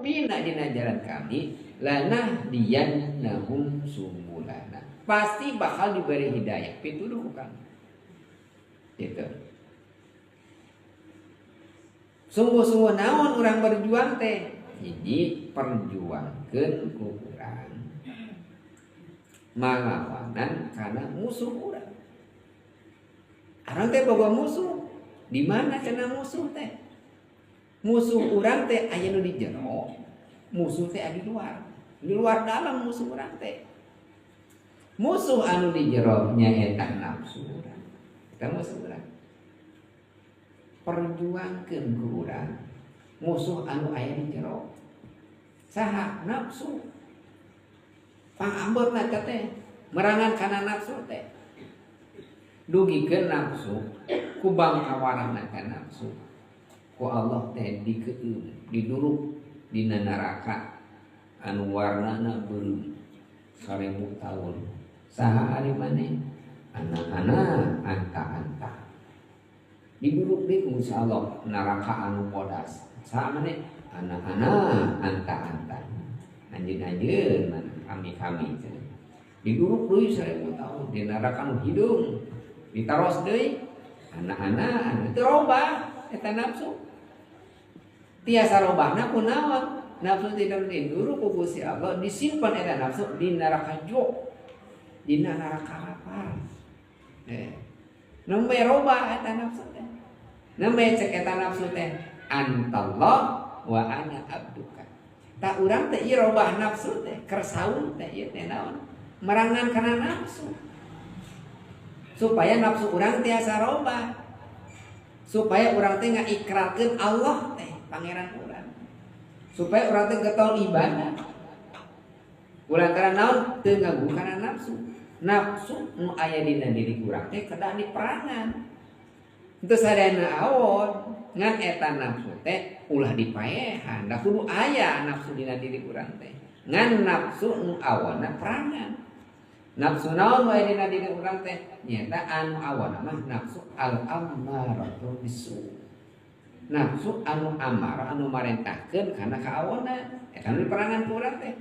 bina dina jalan kami lanah dian nahum sumulana, pasti bakal diberi hidayah pituduh kan gitu. Sungguh-sungguh naon urang berjuang teh hiji perjuangkeun ku urang malawanan karena musuh urang. Arang teh boga musuh, di mana cenah musuh teh? Musuh urang teh aya nu di jero, musuh teh aya di luar. Di luar dalam musuh urang teh. Musuh anu di jero nyaeta nafsu urang. Eta musuh urang. Perjuangkeun ku urang musuh anu aya di jero. Saha? Nafsu. Pangambetna teh merangan kana nafsu teh. Dugikeun nafsu ku bangkawarana kana nafsu. Ku Allah teh dikeum diduruk dina neraka anu warnana beureum 1000 taun. Saha ari maneh? Anak-anak anta-anta. Diduruk deui ku Allah neraka anu bodas. Saha maneh? Anak-anak anta-anta. Anjeun-anjeun kami-kami diduruk deui 1000 taun di neraka anu hidung. Ditaros deui anak-anak teu robah eta nafsu. Tiasa robahna kunaon? Nafsu tidak diduru ku Gusti Allah disimpan eta nafsu di neraka jo. Di neraka lapar. Nembe robah eta nafsu teh. Nembe cek eta nafsu teh antallah wa ana abduka. Tak urang teh ieu robah nafsu teh kersaun teh ieu teh naon? Merangan kana nafsu. Supaya nafsu urang tiasa robah. Supaya urang teh ngaikrarkeun Allah teh pangeran urang, supaya urang teh getol ibadah. Kulantaran naon? Teu ngaguh kana nafsu. Nafsu nu aya dina diri urang teh kedah diperangan. Henteu sadayana awon ngan eta nafsu teh ulah dipaehan. Da kudu aya nafsu dina diri urang teh. Ngan nafsu nu awana perangan. Nafsu naon nu aya dina diri urang teh? Nyaeta anu awana mah nafsu al-ammaratu bisu. Nafsu anu amarah anu marentahkeun kana kaawonan eta anu diperangan ku urang teh.